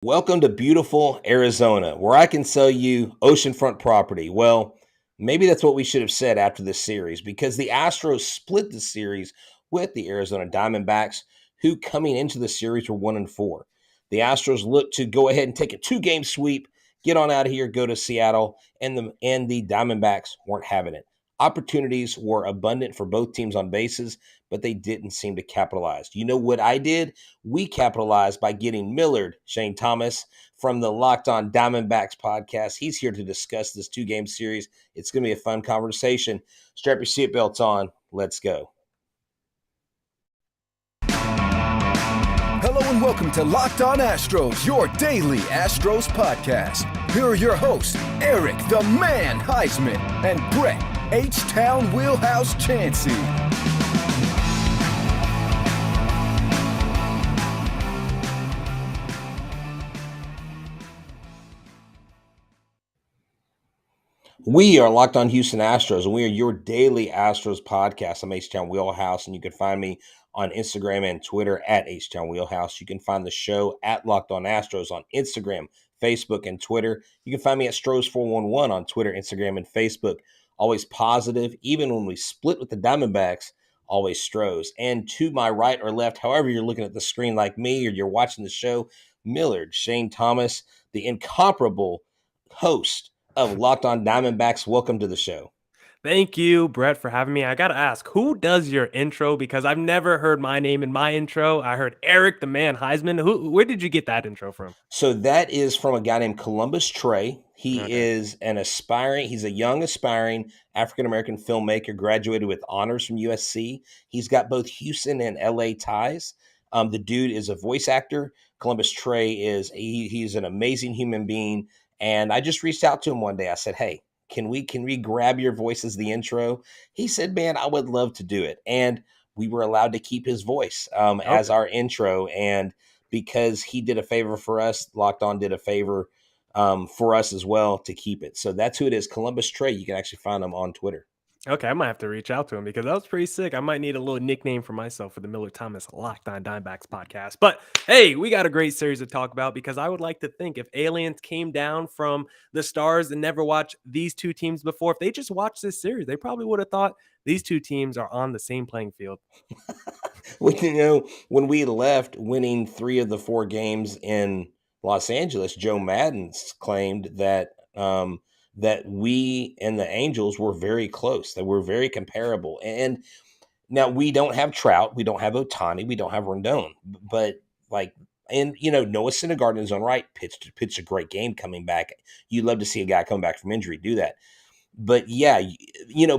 Welcome to beautiful Arizona, where I can sell you oceanfront property. Well, maybe that's what we should have said after this series because the Astros split the series with the Arizona Diamondbacks, who coming into the series were 1-4. The Astros looked to go ahead and take a 2-game sweep, get on out of here, go to Seattle, and the Diamondbacks weren't having it. Opportunities were abundant for both teams on bases, but they didn't seem to capitalize. You know what I did? We capitalized by getting Millard Thomas from the Locked On Diamondbacks podcast. He's here to discuss this 2-game series. It's going to be a fun conversation. Strap your seatbelts on. Let's go. Hello and welcome to Locked On Astros, your daily Astros podcast. Here are your hosts, Eric the Man Heisman and Brett Htown Wheelhouse Chansey. We are Locked On Houston Astros, and we are your daily Astros podcast. I'm Htown Wheelhouse, and you can find me on Instagram and Twitter at Htown Wheelhouse. You can find the show at Locked On Astros on Instagram, Facebook, and Twitter. You can find me at Stros411 on Twitter, Instagram, and Facebook. Always positive, even when we split with the Diamondbacks, always Stros. And to my right or left, however you're looking at the screen like me or you're watching the show, Millard Thomas, the incomparable host of Locked On Diamondbacks. Welcome to the show. Thank you, Brett, for having me. I got to ask, who does your intro? Because I've never heard my name in my intro. I heard Eric the Man Heisman. Where did you get that intro from? So that is from a guy named Columbus Trey. He is he's a young aspiring African-American filmmaker, graduated with honors from USC. He's got both Houston and LA ties. The dude is a voice actor. Columbus Trey he's an amazing human being. And I just reached out to him one day. I said, hey, can we grab your voice as the intro? He said, man, I would love to do it. And we were allowed to keep his voice as our intro. And because he did a favor for us, Locked On did a favor for us as well to keep it. So that's who it is, Columbus Trey. You can actually find him on Twitter. Okay, I might have to reach out to him because that was pretty sick. I might need a little nickname for myself for the Millard Thomas Locked On Diamondbacks podcast. But hey, we got a great series to talk about because I would like to think if aliens came down from the stars and never watched these two teams before, if they just watched this series, they probably would have thought these two teams are on the same playing field. Well, when we left winning 3 of the 4 games in Los Angeles, Joe Maddon's claimed that that we and the Angels were very close, that we're very comparable. And now we don't have Trout, we don't have Ohtani, we don't have Rendon, but Noah Syndergaard in his own right pitched a great game coming back. You'd love to see a guy come back from injury do that. But yeah,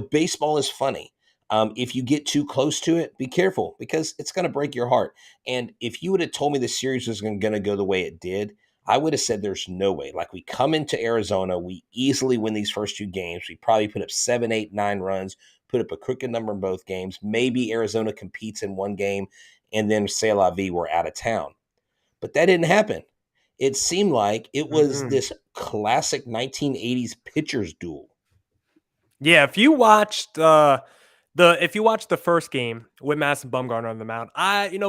baseball is funny. If you get too close to it, be careful because it's going to break your heart. And if you would have told me the series was going to go the way it did, I would have said there's no way. Like, we come into Arizona, we easily win these first 2 games. We probably put up 7, 8, 9 runs, put up a crooked number in both games. Maybe Arizona competes in one game, and then c'est la vie, we're out of town. But that didn't happen. It seemed like it was this classic 1980s pitcher's duel. Yeah, if you watched the first game with Madison Bumgarner on the mound,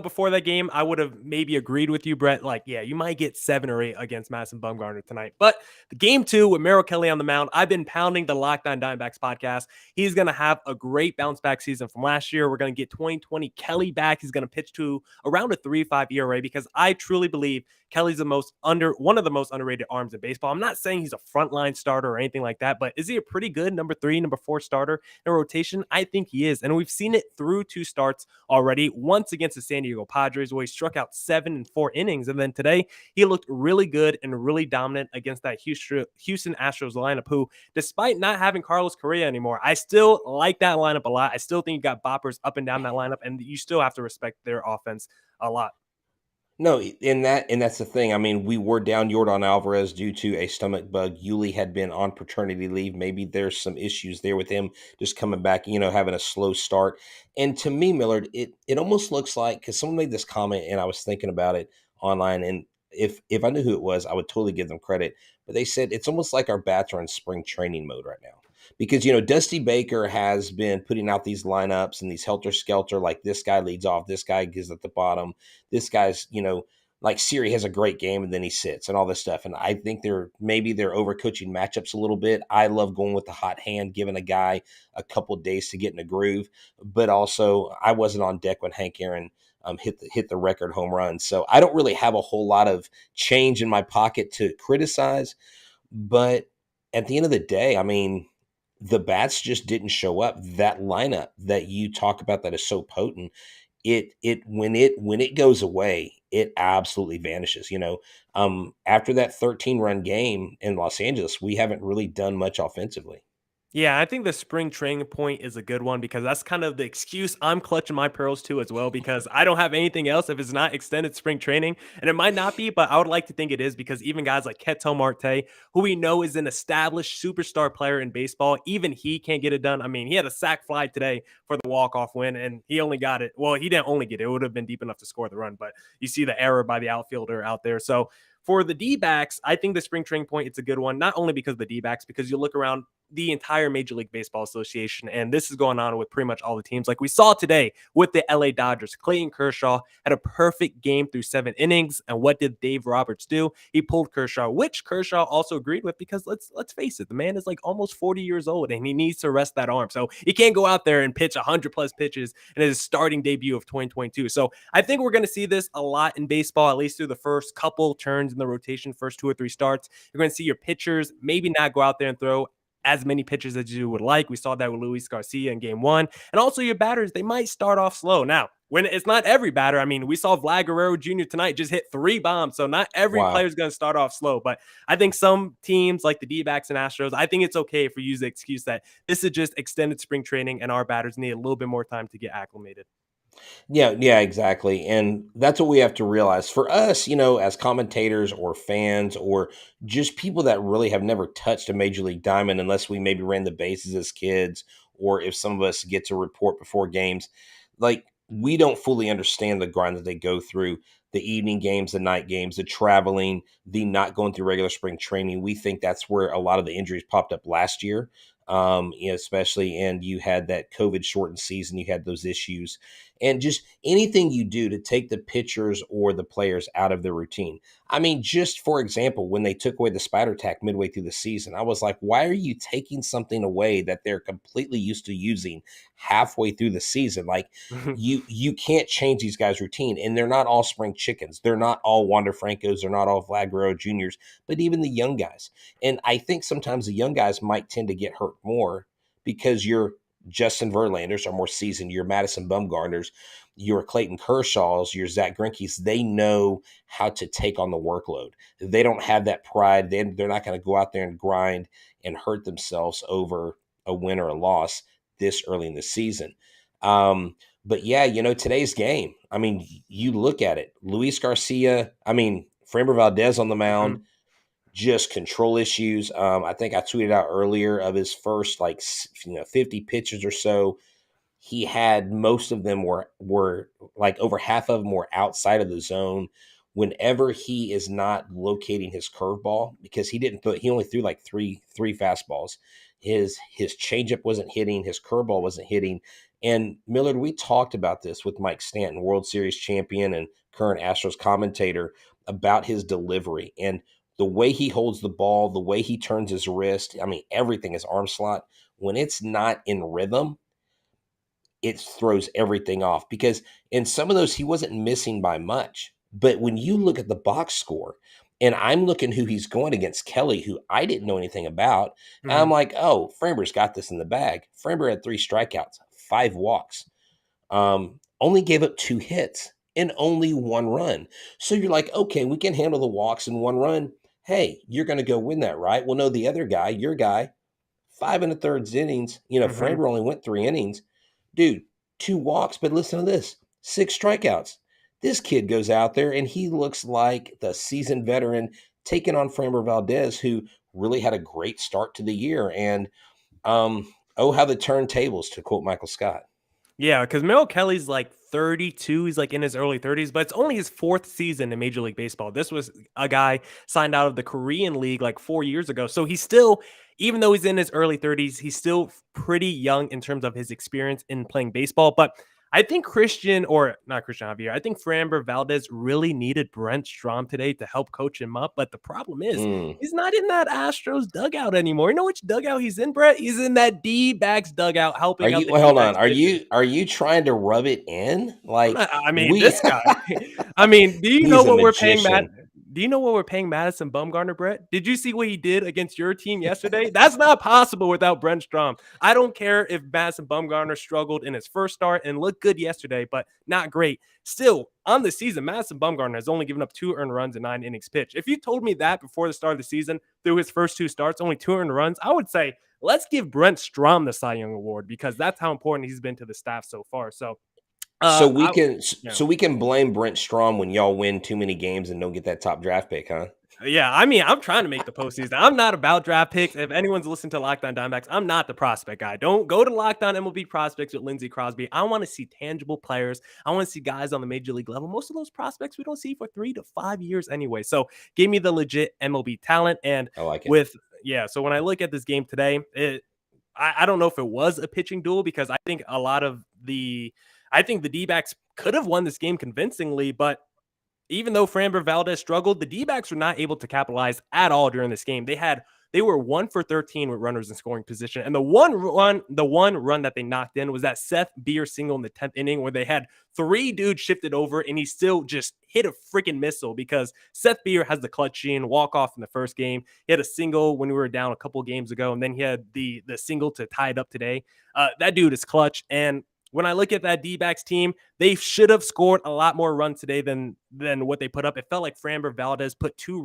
before that game, I would have maybe agreed with you, Brett. Like, yeah, you might get 7 or 8 against Madison Bumgarner tonight. But the game 2 with Merrill Kelly on the mound, I've been pounding the Locked On Diamondbacks podcast. He's going to have a great bounce back season from last year. We're going to get 2020 Kelly back. He's going to pitch to around a 3.5 ERA because I truly believe Kelly's one of the most underrated arms in baseball. I'm not saying he's a frontline starter or anything like that, but is he a pretty good number 3, number 4 starter in a rotation? I think he is. And we've seen it through 2 starts already. Once against the San Diego Padres, where he struck out 7 in 4 innings. And then today, he looked really good and really dominant against that Houston Astros lineup, who, despite not having Carlos Correa anymore, I still like that lineup a lot. I still think you got boppers up and down that lineup, and you still have to respect their offense a lot. No, and that's the thing. I mean, we were down Yordan Alvarez due to a stomach bug. Yuli had been on paternity leave. Maybe there's some issues there with him just coming back, having a slow start. And to me, Millard, it almost looks like, because someone made this comment and I was thinking about it online, and if I knew who it was, I would totally give them credit. But they said it's almost like our bats are in spring training mode right now. Because, Dusty Baker has been putting out these lineups and these helter-skelter, like this guy leads off, this guy is at the bottom, this guy's, like Siri has a great game and then he sits and all this stuff. And I think they're overcoaching matchups a little bit. I love going with the hot hand, giving a guy a couple days to get in a groove. But also, I wasn't on deck when Hank Aaron hit the record home run. So I don't really have a whole lot of change in my pocket to criticize. But at the end of the day, I mean, the bats just didn't show up. That lineup that you talk about that is so potent, it when it goes away, it absolutely vanishes. After that 13-run game in Los Angeles, we haven't really done much offensively. Yeah, I think the spring training point is a good one because that's kind of the excuse I'm clutching my pearls to as well because I don't have anything else if it's not extended spring training. And it might not be, but I would like to think it is because even guys like Htown Marte, who we know is an established superstar player in baseball, even he can't get it done. I mean, he had a sac fly today for the walk-off win, and he only got it. Well, he didn't only get it. It would have been deep enough to score the run, but you see the error by the outfielder out there. So for the D-backs, I think the spring training point, it's a good one, not only because of the D-backs, because you look around the entire Major League Baseball Association, and this is going on with pretty much all the teams. Like we saw today with the LA Dodgers, Clayton Kershaw had a perfect game through 7 innings, and what did Dave Roberts do? He pulled Kershaw, which Kershaw also agreed with because let's face it, the man is like almost 40 years old, and he needs to rest that arm. So he can't go out there and pitch 100+ pitches in his starting debut of 2022. So I think we're going to see this a lot in baseball, at least through the first couple turns in the rotation, first 2 or 3 starts. You're going to see your pitchers maybe not go out there and throw as many pitches as you would like. We saw that with Luis Garcia in game 1. And also your batters, they might start off slow. Now, when it's not every batter, I mean, we saw Vlad Guerrero Jr. tonight just hit 3 bombs. So not every player is going to start off slow. But I think some teams like the D-backs and Astros, I think it's okay if we use the excuse that this is just extended spring training and our batters need a little bit more time to get acclimated. Yeah, exactly. And that's what we have to realize. For us, as commentators or fans or just people that really have never touched a major league diamond unless we maybe ran the bases as kids, or if some of us get to report before games, like we don't fully understand the grind that they go through, the evening games, the night games, the traveling, the not going through regular spring training. We think that's where a lot of the injuries popped up last year. Especially, and you had that COVID shortened season, you had those issues, and just anything you do to take the pitchers or the players out of their routine. I mean, just for example, when they took away the spider tack midway through the season, I was like, why are you taking something away that they're completely used to using halfway through the season? Like you can't change these guys' routine, and they're not all spring chickens. They're not all Wander Francos. They're not all Vlad Guerrero Juniors, but even the young guys. And I think sometimes the young guys might tend to get hurt more because your Justin Verlanders are more seasoned, your Madison Bumgarners, your Clayton Kershaws, your Zach Greinke's. They know how to take on the workload. They don't have that pride. They're not going to go out there and grind and hurt themselves over a win or a loss this early in the season. But yeah, today's game, I mean, you look at it, Luis Garcia, I mean, Framber Valdez on the mound, just control issues. I think I tweeted out earlier of his first 50 pitches or so. He had most of them were like over half of them were outside of the zone. Whenever he is not locating his curveball, because he only threw like three fastballs. His changeup wasn't hitting, his curveball wasn't hitting. And Millard, we talked about this with Mike Stanton, World Series champion and current Astros commentator, about his delivery and the way he holds the ball, the way he turns his wrist. I mean, everything is arm slot. When it's not in rhythm, it throws everything off, because in some of those, he wasn't missing by much. But when you look at the box score, and I'm looking who he's going against, Kelly, who I didn't know anything about, and I'm like, oh, Framber's got this in the bag. Framber had 3 strikeouts, 5 walks, only gave up 2 hits and only 1 run. So you're like, okay, we can handle the walks and 1 run. Hey, you're going to go win that, right? Well, no, the other guy, your guy, 5 1/3 innings. Framber only went 3 innings. Dude, 2 walks, but listen to this, 6 strikeouts. This kid goes out there and he looks like the seasoned veteran taking on Framber Valdez, who really had a great start to the year. And how the turntables, to quote Michael Scott. Yeah, because Merrill Kelly's like 32. He's like in his early 30s, but it's only his 4th season in Major League Baseball. This was a guy signed out of the Korean League like 4 years ago. So he's still, even though he's in his early 30s, he's still pretty young in terms of his experience in playing baseball. But I think Javier. I think Framber Valdez really needed Brent Strom today to help coach him up. But the problem is, he's not in that Astros dugout anymore. You know which dugout he's in, Brett? He's in that D-backs dugout helping out the Hold on. D-backs pitchers. Are you trying to rub it in? I'm Like not, I mean, we this guy. I mean, do you know he's a what we're paying Matt? magician. Do you know what we're paying Madison Bumgarner, Brett? Did you see what he did against your team yesterday? That's not possible without Brent Strom. I don't care if Madison Bumgarner struggled in his first start and looked good yesterday, but not great. Still, on the season, Madison Bumgarner has only given up 2 earned runs in 9 innings pitched. If you told me that before the start of the season, through his first 2 starts, only 2 earned runs, I would say, let's give Brent Strom the Cy Young Award because that's how important he's been to the staff so far. So, So we can blame Brent Strom when y'all win too many games and don't get that top draft pick, huh? Yeah, I mean, I'm trying to make the postseason. I'm not about draft picks. If anyone's listened to Locked On Diamondbacks, I'm not the prospect guy. Don't go to Locked On MLB Prospects with Lindsey Crosby. I want to see tangible players. I want to see guys on the major league level. Most of those prospects we don't see for 3 to 5 years anyway. So give me the legit MLB talent. And I like it. so when I look at this game today, I don't know if it was a pitching duel because I think the D-backs could have won this game convincingly, but even though Framber Valdez struggled, the D-backs were not able to capitalize at all during this game. They were 1 for 13 with runners in scoring position. And the one run that they knocked in was that Seth Beer single in the 10th inning where they had 3 dudes shifted over and he still just hit a freaking missile because Seth Beer has the clutch gene, walk off in the first game. He had a single when we were down a couple games ago, and then he had the single to tie it up today. That dude is clutch. And when I look at that D-backs team, they should have scored a lot more runs today than what they put up. It felt like Framber Valdez put 2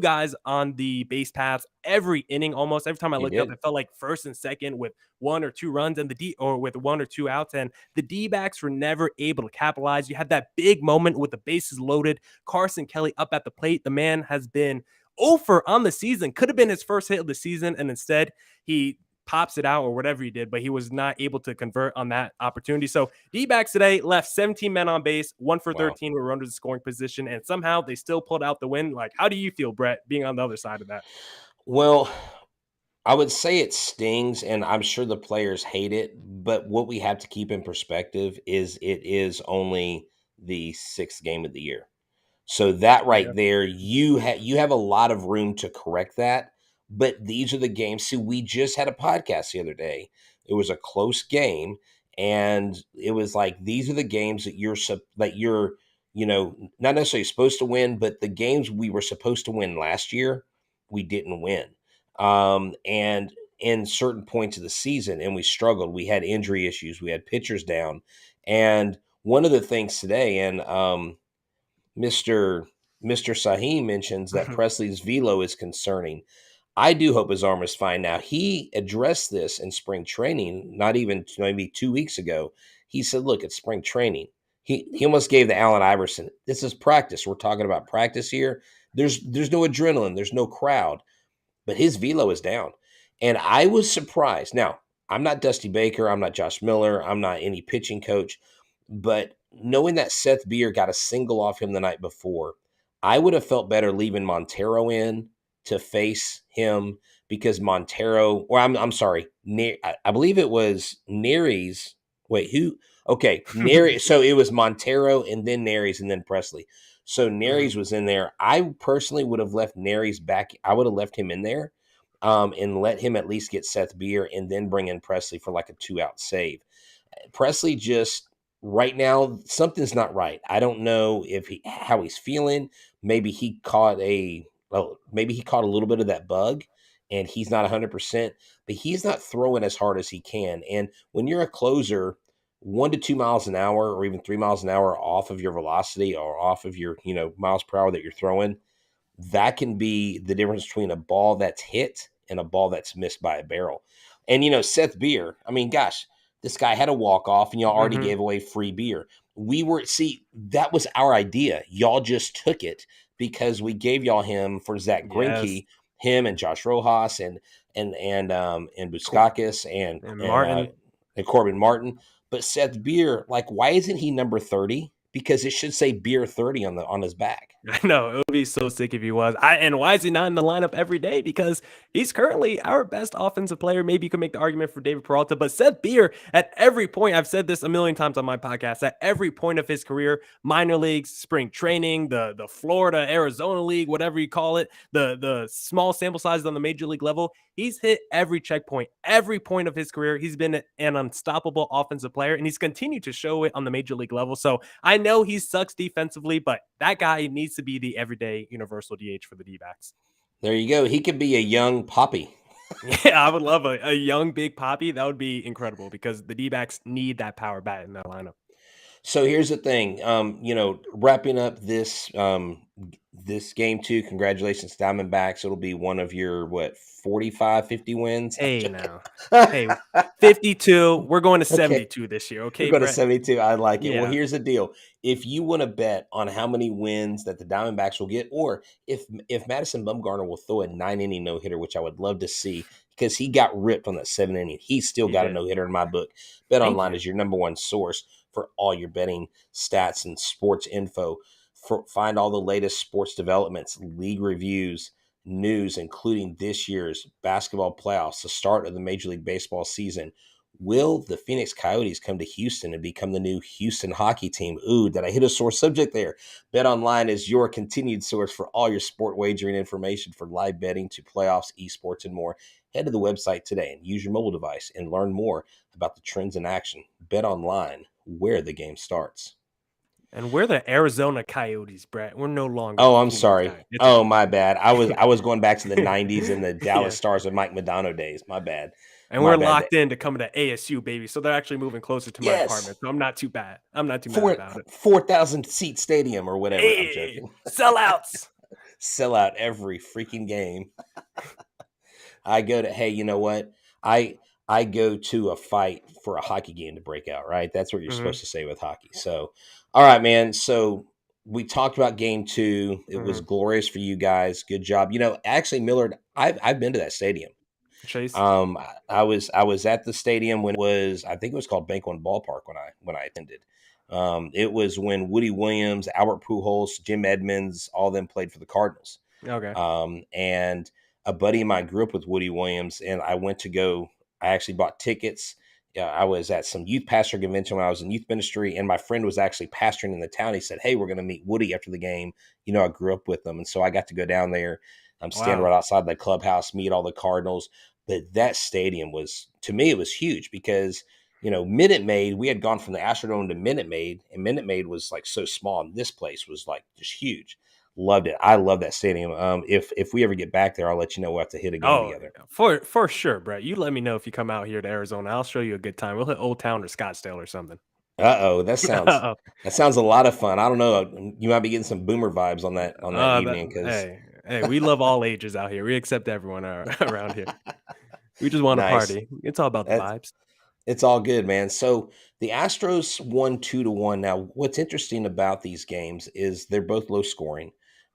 guys on the base paths every inning almost. Every time I looked up, it felt like first and second with 1 or 2 runs and with 1 or 2 outs. And the D-backs were never able to capitalize. You had that big moment with the bases loaded. Carson Kelly up at the plate. The man has been over on the season. Could have been his first hit of the season, and instead he pops it out or whatever he did, but he was not able to convert on that opportunity. So D-backs today left 17 men on base, 1 for 13 were under the scoring position, and somehow they still pulled out the win. Like, how do you feel, Brett, being on the other side of that? Well, I would say it stings, and I'm sure the players hate it, but what we have to keep in perspective is it is only the 6th game of the year. So that right there, you have a lot of room to correct that. But these are the games. See, we just had a podcast the other day. It was a close game, and it was like these are the games that you're not necessarily supposed to win, but the games we were supposed to win last year, we didn't win. And in certain points of the season, and we struggled. We had injury issues. We had pitchers down, and one of the things today, and Mr. Sahim mentions that Presley's velo is concerning. I do hope his arm is fine now. He addressed this in spring training, not even maybe 2 weeks ago. He said, look, it's spring training. He almost gave the Allen Iverson, this is practice. We're talking about practice here. There's no adrenaline. There's no crowd. But his velo is down. And I was surprised. Now, I'm not Dusty Baker. I'm not Josh Miller. I'm not any pitching coach. But knowing that Seth Beer got a single off him the night before, I would have felt better leaving Montero in to face him because Montero, or I'm sorry, I believe it was Nery's. Wait, who? Okay, Nery. So it was Montero and then Nery's and then Presley. So Nery's was in there. I personally would have left Nery's back. I would have left him in there and let him at least get Seth Beer and then bring in Presley for like a 2-out save. Presley just right now, something's not right. I don't know how he's feeling. Maybe he caught a little bit of that bug and he's not 100%, but he's not throwing as hard as he can. And when you're a closer, 1 to 2 miles an hour or even 3 miles an hour off of your velocity or off of your, miles per hour that you're throwing, that can be the difference between a ball that's hit and a ball that's missed by a barrel. And, Seth Beer, I mean, gosh, this guy had a walk-off and y'all already gave away free beer. That was our idea. Y'all just took it because we gave y'all him for Zach Greinke, him and Josh Rojas and Buskakis and Corbin Martin. But Seth Beer, like, why isn't he number 30? Because it should say Beer 30 on his back. I know, it would be so sick if he was. And why is he not in the lineup every day? Because he's currently our best offensive player. Maybe you can make the argument for David Peralta, but Seth Beer, at every point, I've said this a million times on my podcast, at every point of his career, minor leagues, spring training, the Florida, Arizona League, whatever you call it, the small sample sizes on the major league level, he's hit every checkpoint, every point of his career. He's been an unstoppable offensive player, and he's continued to show it on the major league level. So I know he sucks defensively, but that guy needs to be the everyday universal DH for the D-backs. There you go. He could be a young Poppy. Yeah, I would love a young big Poppy. That would be incredible because the D-backs need that power bat in that lineup. So here's the thing, wrapping up this game 2, congratulations Diamondbacks. It'll be one of your 45, 50 wins. Hey now, hey, 52. We're going to 72 this year. Okay, we're going Brett? to 72. I like it. Yeah. Well, here's the deal: if you want to bet on how many wins that the Diamondbacks will get, or if Madison Bumgarner will throw a 9-inning no hitter, which I would love to see because he got ripped on that 7 inning, he's still got a no hitter in my book. Bet Online is your number one source for all your betting stats and sports info. Find all the latest sports developments, league reviews, news, including this year's basketball playoffs, the start of the Major League Baseball season. Will the Phoenix Coyotes come to Houston and become the new Houston hockey team? Ooh, did I hit a sore subject there? Bet Online is your continued source for all your sport wagering information for live betting to playoffs, esports, and more. Head to the website today and use your mobile device and learn more about the trends in action. Bet Online, where the game starts. And we're the Arizona Coyotes, Brett. We're no longer. Oh, I'm sorry. Oh, my bad. I was going back to the 90s and the Dallas Yeah. Stars of Mike Modano days. My bad. And we're locked in to coming to ASU, baby. So they're actually moving closer to my apartment. So I'm not too bad. I'm not too mad about it. 4,000 seat stadium or whatever. Hey, I'm joking. Sellouts. Sell out every freaking game. I go to, hey, you know what? I go to a fight for a hockey game to break out, right? That's what you're supposed to say with hockey. So, all right, man. So we talked about game 2. It was glorious for you guys. Good job. Actually, Millard, I've been to that stadium. Chase. I was at the stadium when it was, I think it was called Bank One Ballpark when I attended. It was when Woody Williams, Albert Pujols, Jim Edmonds, all of them played for the Cardinals. Okay. And a buddy of mine grew up with Woody Williams, and I actually bought tickets. I was at some youth pastor convention when I was in youth ministry, and my friend was actually pastoring in the town. He said, hey, we're going to meet Woody after the game. I grew up with them. And so I got to go down there. I'm standing right outside the clubhouse, meet all the Cardinals. But that stadium to me, it was huge because, Minute Maid, we had gone from the Astrodome to Minute Maid, and Minute Maid was like so small. And this place was like just huge. Loved it. I love that stadium. If we ever get back there, I'll let you know. We'll have to hit a game together. For sure, Brett. You let me know if you come out here to Arizona. I'll show you a good time. We'll hit Old Town or Scottsdale or something. That sounds a lot of fun. I don't know. You might be getting some boomer vibes on that evening. Because hey, we love all ages out here. We accept everyone around here. We just want to party. It's all about the vibes. It's all good, man. So the Astros won 2-1. Now, what's interesting about these games is they're both low scoring.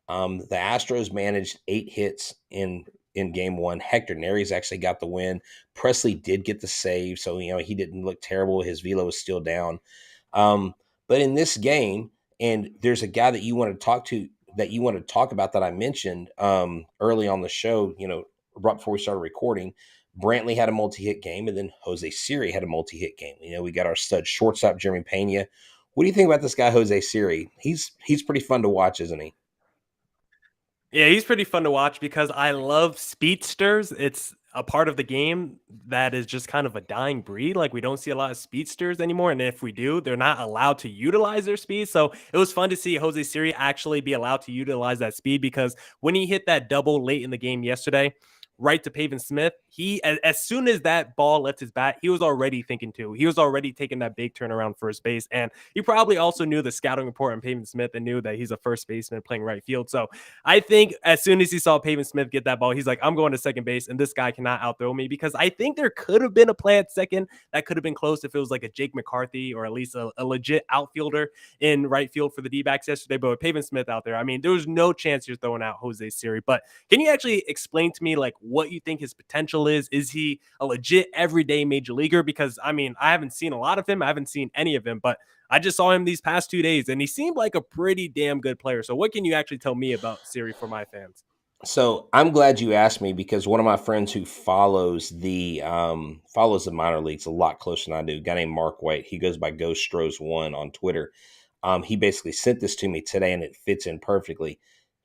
The Astros managed 8 hits in game 1. Hector Neris actually got the win. Presley did get the save, so he didn't look terrible. His velo was still down. But in this game, and there's a guy that you want to talk about that I mentioned early on the show, right before we started recording. Brantley had a multi-hit game, and then Jose Siri had a multi-hit game. We got our stud shortstop, Jeremy Pena. What do you think about this guy, Jose Siri? He's pretty fun to watch, isn't he? Yeah, he's pretty fun to watch because I love speedsters. It's a part of the game that is just kind of a dying breed. Like, we don't see a lot of speedsters anymore. And if we do, they're not allowed to utilize their speed. So it was fun to see Jose Siri actually be allowed to utilize that speed, because when he hit that double late in the game yesterday, right to Pavin Smith, he, as soon as that ball left his bat, he was already thinking two. He was already taking that big turnaround first base. And he probably also knew the scouting report on Pavin Smith and knew that he's a first baseman playing right field. So I think as soon as he saw Pavin Smith get that ball, he's like, I'm going to second base, and this guy cannot outthrow me, because I think there could have been a play at second that could have been close if it was like a Jake McCarthy or at least a legit outfielder in right field for the D-backs yesterday. But with Pavin Smith out there, I mean, there was no chance you're throwing out Jose Siri. But can you actually explain to me, like, what you think his potential is. Is he a legit everyday major leaguer? Because I mean, I haven't seen a lot of him. I haven't seen any of him, but I just saw him these past 2 days and he seemed like a pretty damn good player. So what can you actually tell me about Siri for my fans? So I'm glad you asked me because one of my friends who follows the minor leagues a lot closer than I do, a guy named Mark White. He goes by GhostStros1 on Twitter. He basically sent this to me today, and it fits in perfectly.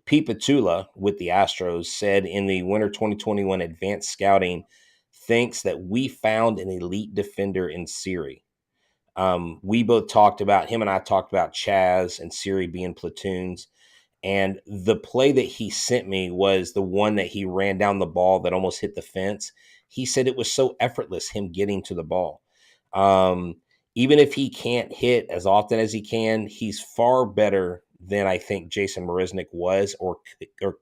Pete Petula with the Astros said in the winter 2021 advanced scouting thinks that we found an elite defender in Siri. We both talked about him and I talked about Chaz and Siri being platoons. And the play that he sent me was the one that he ran down the ball that almost hit the fence. He said it was so effortless, him getting to the ball. Um, Even if he can't hit as often as he can, he's far better than I think Jason Marisnick was or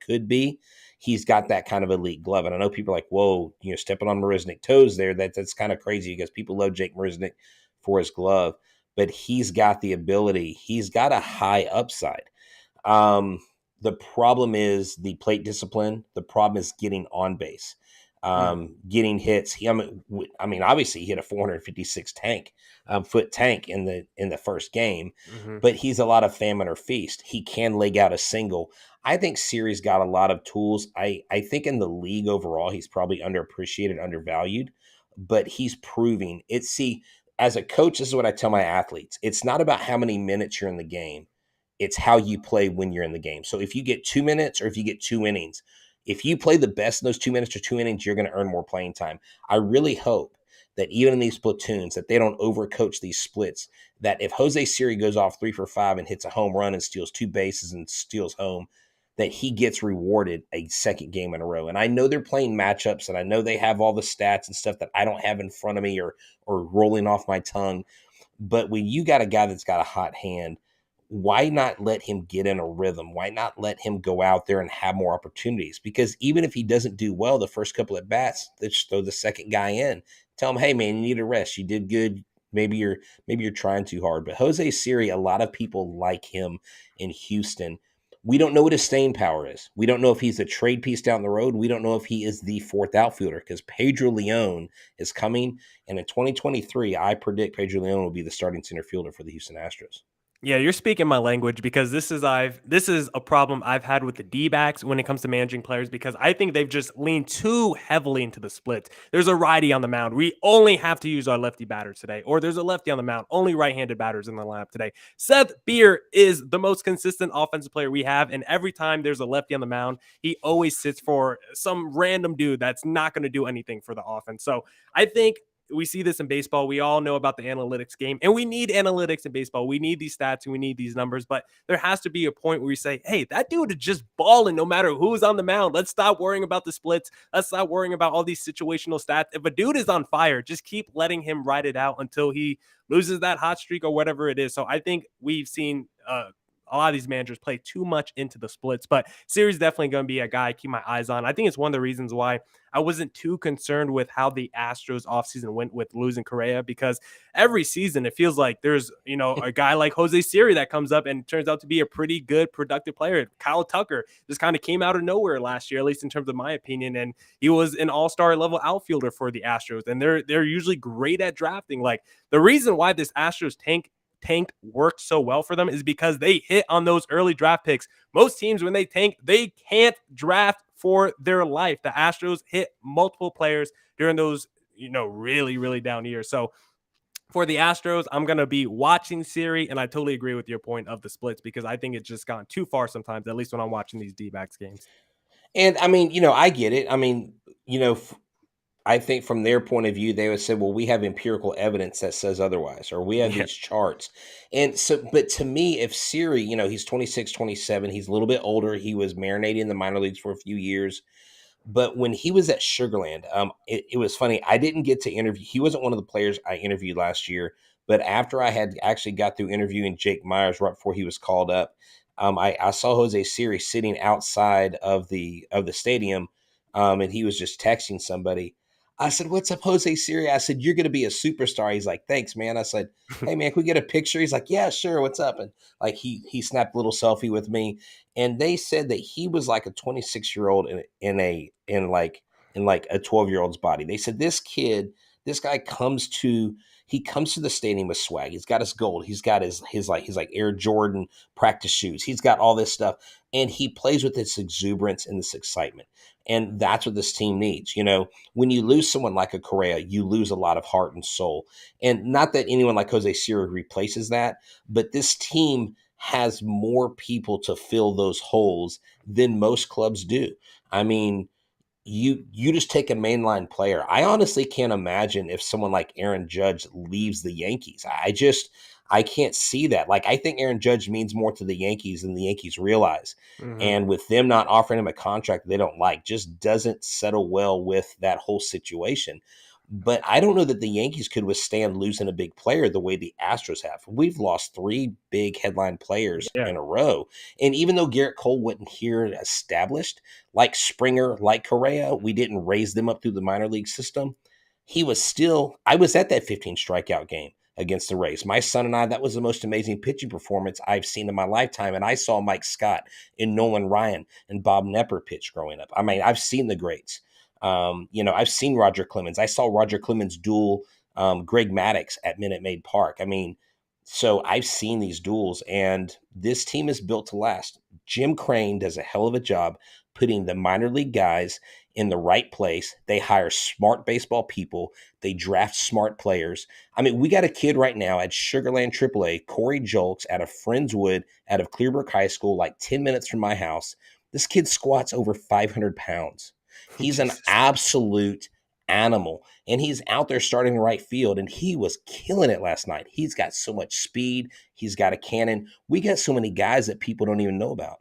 could be. He's got that kind of elite glove. And I know people are like, whoa, stepping on Marisnick toes there. That's kind of crazy because people love Jake Marisnick for his glove. But he's got the ability. He's got a high upside. Um, the problem is the plate discipline. The problem is getting on base, getting hits. I mean, obviously he hit a 456 foot tank in the first game, but he's a lot of famine or feast. He can leg out a single. I think Siri's got a lot of tools. I think in the league overall, he's probably underappreciated, undervalued, but he's proving it. See, as a coach, this is what I tell my athletes. It's not about how many minutes you're in the game. It's how you play when you're in the game. So if you get 2 minutes or if you get 2 innings, if you play the best in those 2 minutes or 2 innings, you're going to earn more playing time. I really hope that even in these platoons that they don't overcoach these splits, that if Jose Siri goes off 3 for 5 and hits a home run and steals 2 bases and steals home, that he gets rewarded a second game in a row. And I know they're playing matchups and I know they have all the stats and stuff that I don't have in front of me or rolling off my tongue. But when you got a guy that's got a hot hand, why not let him get in a rhythm? Why not let him go out there and have more opportunities? Because even if he doesn't do well the first couple at bats, let's throw the second guy in. Tell him, hey man, you need a rest. You did good. Maybe you're trying too hard. But Jose Siri, a lot of people like him in Houston. We don't know what his staying power is. We don't know if he's a trade piece down the road. We don't know if he is the fourth outfielder because Pedro Leon is coming. And in 2023, I predict Pedro Leon will be the starting center fielder for the Houston Astros. Yeah, you're speaking my language because this is a problem I've had with the D-backs when it comes to managing players because I think they've just leaned too heavily into the splits. There's a righty on the mound. We only have to use our lefty batters today. Or there's a lefty on the mound. Only right-handed batters in the lineup today. Seth Beer is the most consistent offensive player we have, and every time there's a lefty on the mound, he always sits for some random dude that's not going to do anything for the offense. So I think we see this in baseball. We all know about the analytics game, and we need analytics in baseball. We need these stats and we need these numbers, but there has to be a point where you say, hey, that dude is just balling no matter who's on the mound. Let's stop worrying about the splits. Let's stop worrying about all these situational stats. If a dude is on fire, just keep letting him ride it out until he loses that hot streak or whatever it is. So I think we've seen a lot of these managers play too much into the splits, but Siri's definitely going to be a guy I keep my eyes on. I think it's one of the reasons why I wasn't too concerned with how the Astros offseason went with losing Correa, because every season it feels like there's, a guy like Jose Siri that comes up and turns out to be a pretty good, productive player. Kyle Tucker just kind of came out of nowhere last year, at least in terms of my opinion, and he was an all-star level outfielder for the Astros, and they're usually great at drafting. Like, the reason why this Astros tank worked so well for them is because they hit on those early draft picks. Most teams, when they tank, they can't draft for their life. The Astros hit multiple players during those, really, really down years. So for the Astros, I'm going to be watching Siri, and I totally agree with your point of the splits because I think it's just gone too far sometimes, at least when I'm watching these D-backs games. And I mean, I get it. I mean, I think from their point of view, they would say, well, we have empirical evidence that says otherwise, or we have these charts. And so, but to me, if Siri, he's 26, 27, he's a little bit older. He was marinating in the minor leagues for a few years. But when he was at Sugarland, it was funny. I didn't get to interview. He wasn't one of the players I interviewed last year. But after I had actually got through interviewing Jake Myers right before he was called up, I saw Jose Siri sitting outside of the stadium, and he was just texting somebody. I said, what's up, Jose Siri? I said, you're going to be a superstar. He's like, thanks, man. I said, hey, man, can we get a picture? He's like, yeah, sure. What's up? And like, he snapped a little selfie with me. And they said that he was like a 26-year-old in in like a 12-year-old's body. They said this guy comes to the stadium with swag. He's got his gold. He's got his Air Jordan practice shoes. He's got all this stuff, and he plays with this exuberance and this excitement. And that's what this team needs. When you lose someone like a Correa, you lose a lot of heart and soul. And not that anyone like Jose Siri replaces that, but this team has more people to fill those holes than most clubs do. I mean, you just take a mainline player. I honestly can't imagine if someone like Aaron Judge leaves the Yankees. I can't see that. Like, I think Aaron Judge means more to the Yankees than the Yankees realize. And with them not offering him a contract they don't like, just doesn't settle well with that whole situation. But I don't know that the Yankees could withstand losing a big player the way the Astros have. We've lost 3 big headline players in a row. And even though Garrett Cole wasn't here established, like Springer, like Correa, we didn't raise them up through the minor league system. I was at that 15 strikeout game against the Rays. My son and I, that was the most amazing pitching performance I've seen in my lifetime. And I saw Mike Scott and Nolan Ryan and Bob Nepper pitch growing up. I mean, I've seen the greats. I've seen Roger Clemens. I saw Roger Clemens duel Greg Maddux at Minute Maid Park. I mean, so I've seen these duels, and this team is built to last. Jim Crane does a hell of a job putting the minor league guys in the right place. They hire smart baseball people. They draft smart players. I mean, we got a kid right now at Sugarland AAA, Corey Julks, out of Friendswood, out of Clearbrook High School, like 10 minutes from my house. This kid squats over 500 pounds. He's an absolute animal, and he's out there starting right field, and he was killing it last night. He's got so much speed. He's got a cannon. We got so many guys that people don't even know about.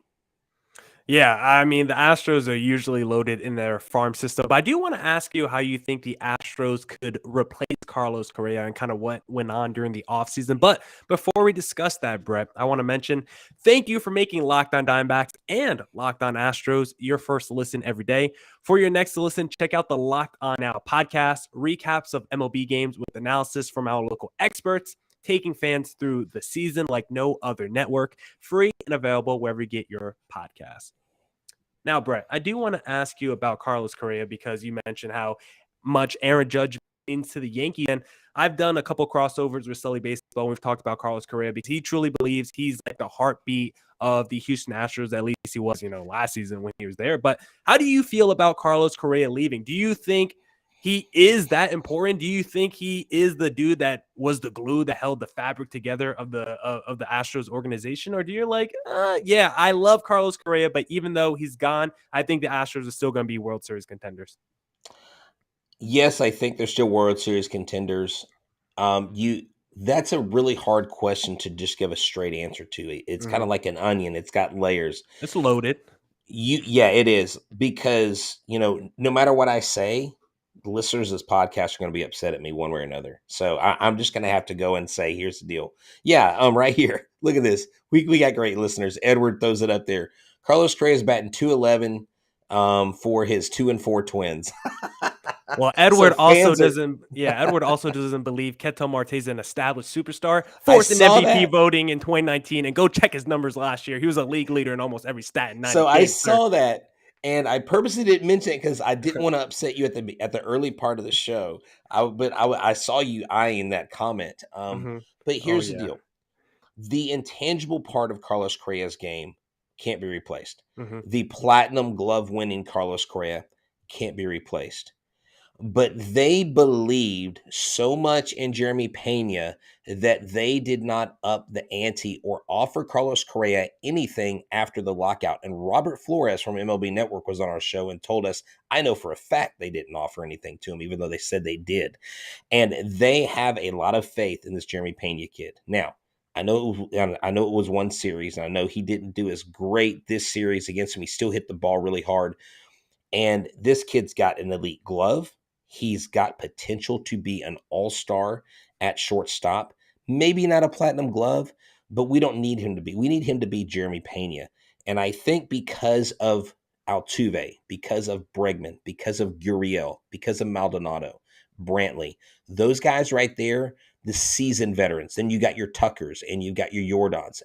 Yeah, I mean, the Astros are usually loaded in their farm system. But I do want to ask you how you think the Astros could replace Carlos Correa and kind of what went on during the offseason. But before we discuss that, Brett, I want to mention thank you for making Locked On Diamondbacks and Locked On Astros your first listen every day. For your next listen, check out the Locked On Now podcast, recaps of MLB games with analysis from our local experts, taking fans through the season like no other network, free and available wherever you get your podcasts. Now, Brett, I do want to ask you about Carlos Correa because you mentioned how much Aaron Judge means to the Yankees. And I've done a couple crossovers with Sully Baseball. We've talked about Carlos Correa because he truly believes he's like the heartbeat of the Houston Astros. At least he was, last season when he was there. But how do you feel about Carlos Correa leaving? Do you think he is that important? Do you think he is the dude that was the glue that held the fabric together of the Astros organization? Or do you like, yeah, I love Carlos Correa, but even though he's gone, I think the Astros are still going to be World Series contenders? Yes, I think they're still World Series contenders. That's a really hard question to just give a straight answer to. It's kind of like an onion. It's got layers. It's loaded. Yeah, it is, because, no matter what I say, the listeners of this podcast are going to be upset at me one way or another. So I'm just going to have to go and say, here's the deal. Yeah, right here. Look at this. We got great listeners. Edward throws it up there. Carlos Correa is batting .211 for his 2-4 Twins. Well, Edward also doesn't believe Ketel Marte is an established superstar. Fourth in MVP voting in 2019, and go check his numbers last year. He was a league leader in almost every stat in 90 So games, I saw that, and I purposely didn't mention it because I didn't want to upset you at the early part of the show. I saw you eyeing that comment. But here's the deal: the intangible part of Carlos Correa's game can't be replaced. The platinum glove winning Carlos Correa can't be replaced. But they believed so much in Jeremy Pena that they did not up the ante or offer Carlos Correa anything after the lockout. And Robert Flores from MLB Network was on our show and told us, I know for a fact they didn't offer anything to him, even though they said they did. And they have a lot of faith in this Jeremy Pena kid. Now, I know it was one series, and I know he didn't do as great this series against him. He still hit the ball really hard. And this kid's got an elite glove. He's got potential to be an all-star at shortstop. Maybe not a platinum glove, but we don't need him to be. We need him to be Jeremy Pena. And I think because of Altuve, because of Bregman, because of Gurriel, because of Maldonado, Brantley, those guys right there, the seasoned veterans. Then you got your Tuckers and you got your Yordans.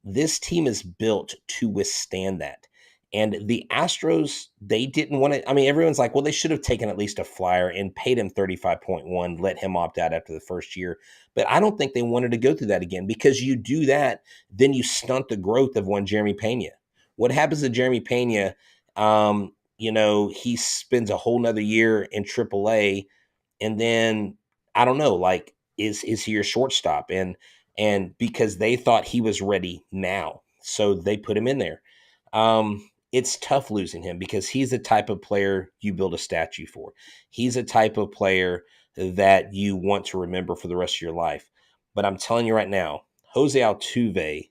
This team is built to withstand that. And the Astros, they didn't want to. I mean, everyone's like, well, they should have taken at least a flyer and paid him 35.1, let him opt out after the first year. But I don't think they wanted to go through that again, because you do that, then you stunt the growth of one Jeremy Pena. What happens to Jeremy Pena? He spends a whole nother year in AAA, and then I don't know, like, is he your shortstop? And because they thought he was ready now, so they put him in there. It's tough losing him, because he's the type of player you build a statue for. He's a type of player that you want to remember for the rest of your life. But I'm telling you right now, Jose Altuve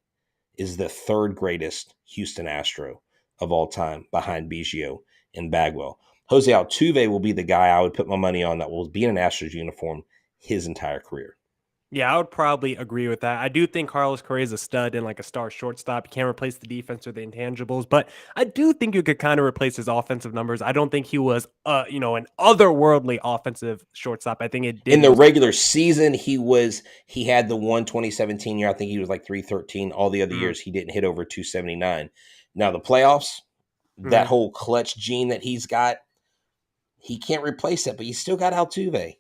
is the third greatest Houston Astro of all time, behind Biggio and Bagwell. Jose Altuve will be the guy I would put my money on that will be in an Astros uniform his entire career. Yeah, I would probably agree with that. I do think Carlos Correa is a stud and like a star shortstop. You can't replace the defense or the intangibles, but I do think you could kind of replace his offensive numbers. I don't think he was, an otherworldly offensive shortstop. I think it did. In the regular season, he had the 2017 year. I think he was like 313. All the other years, he didn't hit over 279. Now the playoffs, that whole clutch gene that he's got, he can't replace it, but you still got Altuve.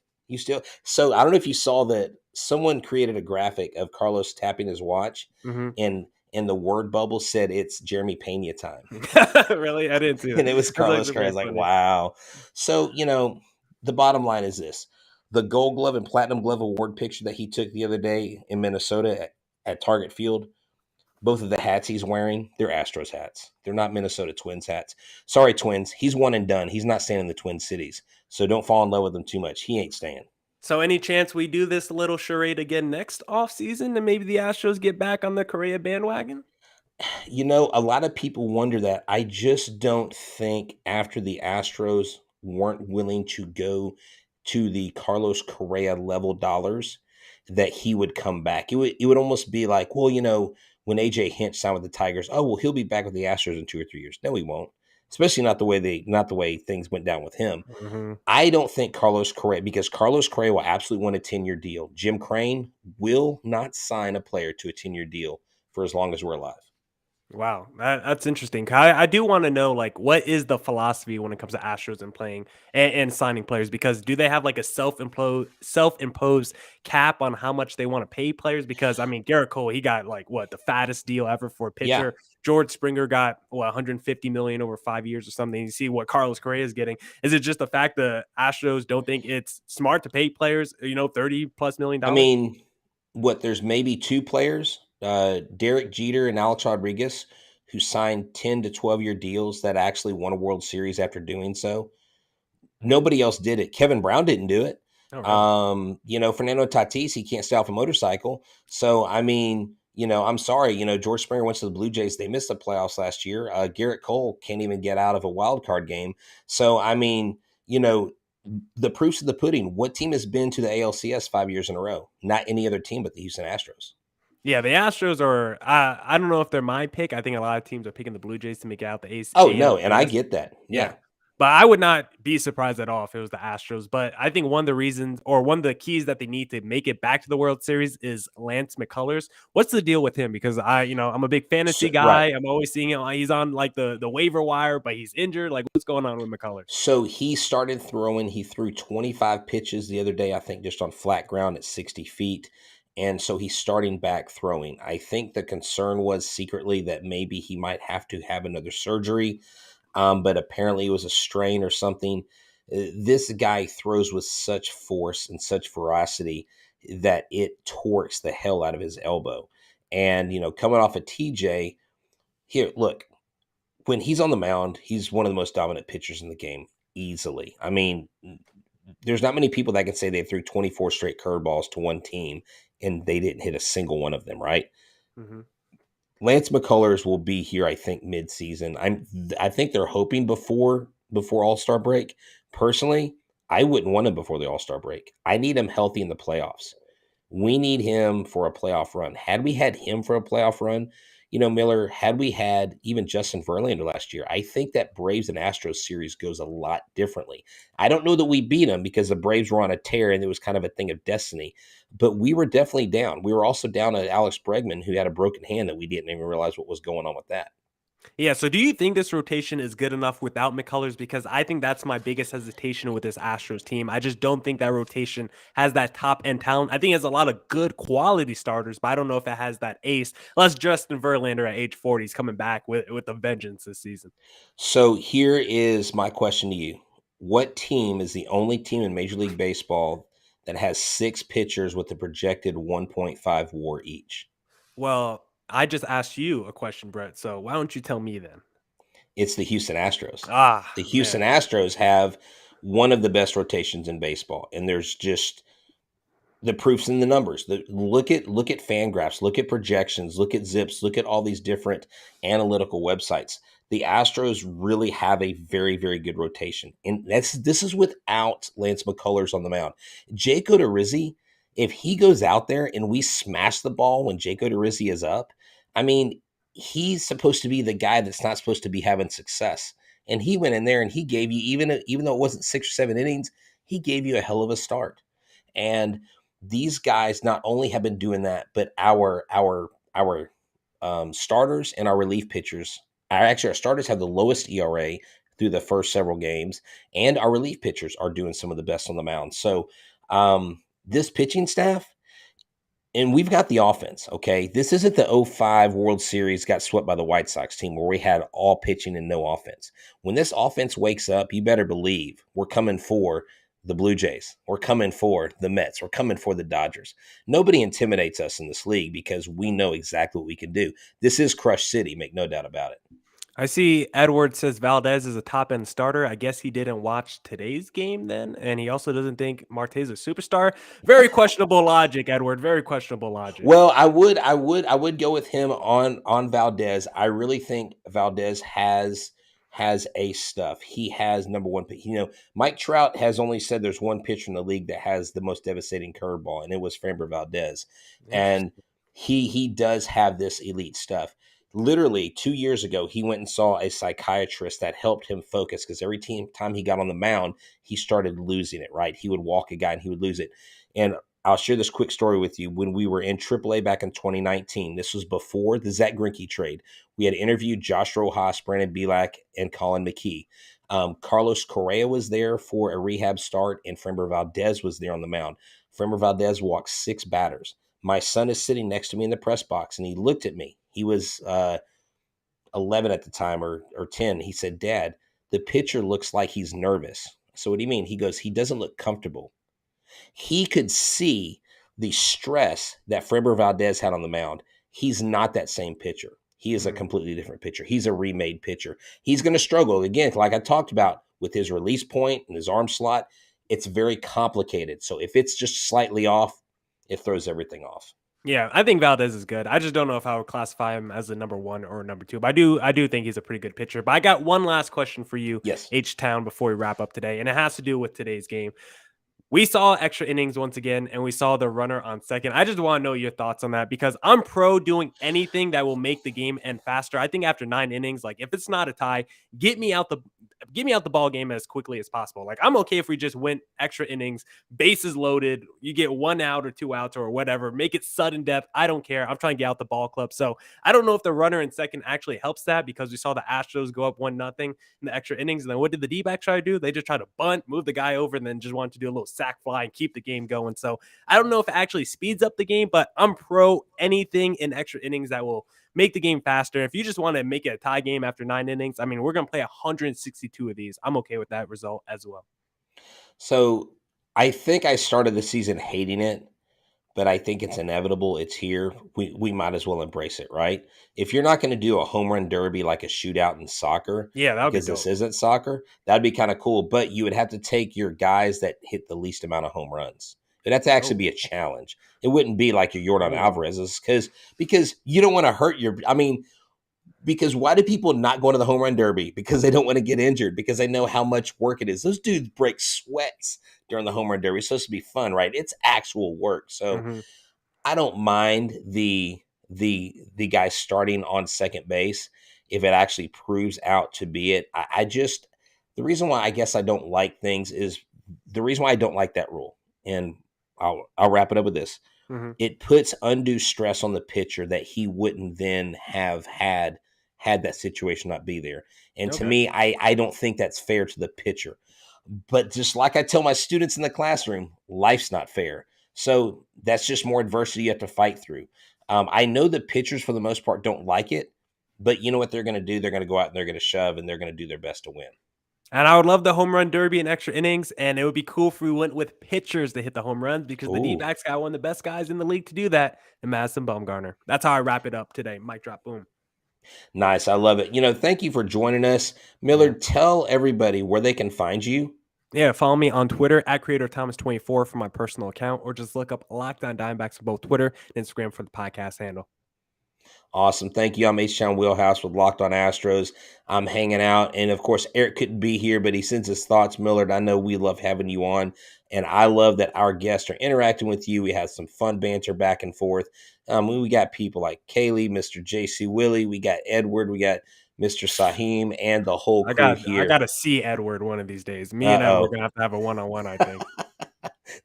So I don't know if you saw that someone created a graphic of Carlos tapping his watch, and the word bubble said it's Jeremy Pena time. Really? I didn't see that. And it was Carlos Correa. I was like, wow. So, the bottom line is this. The Gold Glove and Platinum Glove award picture that he took the other day in Minnesota at Target Field, both of the hats he's wearing, they're Astros hats. They're not Minnesota Twins hats. Sorry, Twins. He's one and done. He's not staying in the Twin Cities. So don't fall in love with him too much. He ain't staying. So any chance we do this little charade again next offseason and maybe the Astros get back on the Correa bandwagon? A lot of people wonder that. I just don't think, after the Astros weren't willing to go to the Carlos Correa level dollars, that he would come back. It would almost be like, well, when AJ Hinch signed with the Tigers, oh, well, he'll be back with the Astros in 2 or 3 years. No, he won't. Especially not the way things went down with him. I don't think Carlos Correa, because Carlos Correa will absolutely want a 10-year deal. Jim Crane will not sign a player to a 10-year deal for as long as we're alive. Wow, that's interesting. I do want to know, like, what is the philosophy when it comes to Astros and playing and signing players? Because do they have like a self-imposed cap on how much they want to pay players? Because I mean, Garrett Cole, he got like the fattest deal ever for a pitcher. Yeah. George Springer got 150 million over 5 years or something. You see what Carlos Correa is getting. Is it just the fact that Astros don't think it's smart to pay players, $30+ million? I mean, there's maybe two players, Derek Jeter and Alex Rodriguez, who signed 10 to 12-year deals that actually won a World Series after doing so. Nobody else did it. Kevin Brown didn't do it. Oh, really? Fernando Tatis, he can't stay off a motorcycle. So, I mean, I'm sorry, George Springer went to the Blue Jays. They missed the playoffs last year. Garrett Cole can't even get out of a wild card game. So, I mean, the proof's of the pudding. What team has been to the ALCS 5 years in a row? Not any other team but the Houston Astros. Yeah, the Astros are. I don't know if they're my pick. I think a lot of teams are picking the Blue Jays to make it out the Ace. Oh no, and I get that. Yeah. But I would not be surprised at all if it was the Astros. But I think one of the reasons, or one of the keys that they need to make it back to the World Series, is Lance McCullers. What's the deal with him? Because I'm a big fantasy guy. Right. I'm always seeing him. He's on like the waiver wire, but he's injured. Like, what's going on with McCullers? So he started throwing. He threw 25 pitches the other day, I think, just on flat ground at 60 feet. And so he's starting back throwing. I think the concern was secretly that maybe he might have to have another surgery. But apparently it was a strain or something. This guy throws with such force and such ferocity that it torques the hell out of his elbow. And, coming off of TJ, here, look, when he's on the mound, he's one of the most dominant pitchers in the game, easily. I mean, there's not many people that can say they threw 24 straight curveballs to one team and they didn't hit a single one of them, right? Mm-hmm. Lance McCullers will be here, I think, mid-season. I think they're hoping before All-Star break. Personally, I wouldn't want him before the All-Star break. I need him healthy in the playoffs. We need him for a playoff run. Had we had him for a playoff run, Miller, had we had even Justin Verlander last year, I think that Braves and Astros series goes a lot differently. I don't know that we beat them because the Braves were on a tear and it was kind of a thing of destiny, but we were definitely down. We were also down at Alex Bregman, who had a broken hand that we didn't even realize what was going on with that. Yeah, so do you think this rotation is good enough without McCullers? Because I think that's my biggest hesitation with this Astros team. I just don't think that rotation has that top end talent. I think it has a lot of good quality starters, but I don't know if it has that ace. Unless Justin Verlander at age 40 is coming back with a vengeance this season. So here is my question to you. What team is the only team in Major League Baseball that has 6 pitchers with a projected 1.5 WAR each? Well, I just asked you a question, Brett. So why don't you tell me then? It's the Houston Astros. Ah, The Houston man. Astros have one of the best rotations in baseball, and there's just the proofs in the numbers. Look at fan graphs, look at projections, look at zips, look at all these different analytical websites. The Astros really have a very, very good rotation, and this is without Lance McCullers on the mound. Jake Odorizzi, if he goes out there and we smash the ball when Jake Odorizzi is up, I mean, he's supposed to be the guy that's not supposed to be having success. And he went in there and he gave you, even though it wasn't 6 or 7 innings, he gave you a hell of a start. And these guys not only have been doing that, but our starters and our relief pitchers. Our starters have the lowest ERA through the first several games, and our relief pitchers are doing some of the best on the mound. So this pitching staff, and we've got the offense, okay? This isn't the '05 World Series got swept by the White Sox team where we had all pitching and no offense. When this offense wakes up, you better believe we're coming for the Blue Jays. We're coming for the Mets. We're coming for the Dodgers. Nobody intimidates us in this league because we know exactly what we can do. This is Crush City, make no doubt about it. I see Edward says Valdez is a top end starter. I guess he didn't watch today's game then. And he also doesn't think Marte is a superstar. Very questionable logic, Edward. Very questionable logic. Well, I would go with him on Valdez. I really think Valdez has ace stuff. He has number one. Mike Trout has only said there's one pitcher in the league that has the most devastating curveball, and it was Framber Valdez. And Interesting. he does have this elite stuff. Literally 2 years ago, he went and saw a psychiatrist that helped him focus because every time he got on the mound, he started losing it. Right, he would walk a guy and he would lose it. And I'll share this quick story with you. When we were in AAA back in 2019, this was before the Zach Greinke trade. We had interviewed Josh Rojas, Brandon Bielak, and Colin McKee. Carlos Correa was there for a rehab start, and Framber Valdez was there on the mound. Framber Valdez walked 6 batters. My son is sitting next to me in the press box, and he looked at me. He was 11 at the time or 10. He said, "Dad, the pitcher looks like he's nervous." So what do you mean? He goes, "He doesn't look comfortable." He could see the stress that Framber Valdez had on the mound. He's not that same pitcher. He is a Mhm. completely different pitcher. He's a remade pitcher. He's going to struggle again, like I talked about with his release point and his arm slot. It's very complicated. So if it's just slightly off, it throws everything off. Yeah, I think Valdez is good. I just don't know if I would classify him as a number one or a number two. But I do think he's a pretty good pitcher. But I got one last question for you, Yes. H Town, before we wrap up today, and it has to do with today's game. We saw extra innings once again, and we saw the runner on second. I just want to know your thoughts on that because I'm pro doing anything that will make the game end faster. I think after 9 innings, like if it's not a tie, get me out the ball game as quickly as possible. Like I'm okay if we just went extra innings, bases loaded, you get 1 out or 2 outs or whatever, make it sudden death. I don't care. I'm trying to get out the ball club. So I don't know if the runner in second actually helps that because we saw the Astros go up 1-0 in the extra innings. And then what did the D-backs try to do? They just try to bunt, move the guy over, and then just wanted to do a little sack fly and keep the game going. So I don't know if it actually speeds up the game, but I'm pro anything in extra innings that will make the game faster. If you just want to make it a tie game after 9 innings, I mean, we're going to play 162 of these. I'm okay with that result as well. So I think I started the season hating it, but I think it's inevitable. It's here. We might as well embrace it, right? If you're not going to do a home run derby like a shootout in soccer, Yeah, that would be because this dope. isn't soccer, that'd be kind of cool. But you would have to take your guys that hit the least amount of home runs. It'd have to actually Oh, be a challenge. It wouldn't be like your Yordan oh, Alvarez's because you don't want to hurt your. I mean, because why do people not go to the home run derby? Because they don't want to get injured, because they know how much work it is. Those dudes break sweats during the home run derby. It's supposed to be fun, right? It's actual work. So hmm I don't mind the guy starting on second base if it actually proves out to be it. I just the reason why I guess I don't like things is the reason why I don't like that rule. And I'll wrap it up with this. hmm It puts undue stress on the pitcher that he wouldn't then have had that situation not be there. And to Okay. me, I don't think that's fair to the pitcher. But just like I tell my students in the classroom, life's not fair. So that's just more adversity you have to fight through. I know the pitchers, for the most part, don't like it, but you know what they're going to do? They're going to go out and they're going to shove and they're going to do their best to win. And I would love the home run derby and extra innings, and it would be cool if we went with pitchers to hit the home runs because the Ooh, D-backs got one of the best guys in the league to do that, and Madison Bumgarner. That's how I wrap it up today. Mic drop, boom. nice. I love it. Thank you for joining us. Yeah. Millard, tell everybody where they can find you. Yeah, follow me on Twitter at CreatorThomas24 for my personal account, or just look up Lockdown Diamondbacks for both Twitter and Instagram for the podcast handle. Awesome. Thank you. I'm Htown Wheelhouse with Locked on Astros. I'm hanging out. And of course, Eric couldn't be here, but he sends his thoughts. Millard, I know we love having you on. And I love that our guests are interacting with you. We have some fun banter back and forth. We got people like Kaylee, Mr. JC Willie. We got Edward. We got Mr. Saheem and the whole crew here. I got to see Edward one of these days. Me and Ed, we're going to have a one-on-one, I think.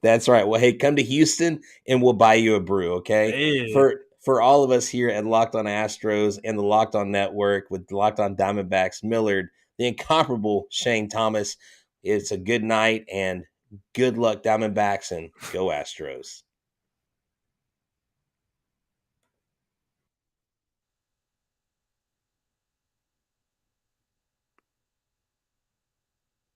That's right. Well, hey, come to Houston and we'll buy you a brew, okay? Hey. For all of us here at Locked on Astros and the Locked on Network with Locked on Diamondbacks, Millard, the incomparable Shane Thomas, it's a good night and good luck, Diamondbacks, and go Astros.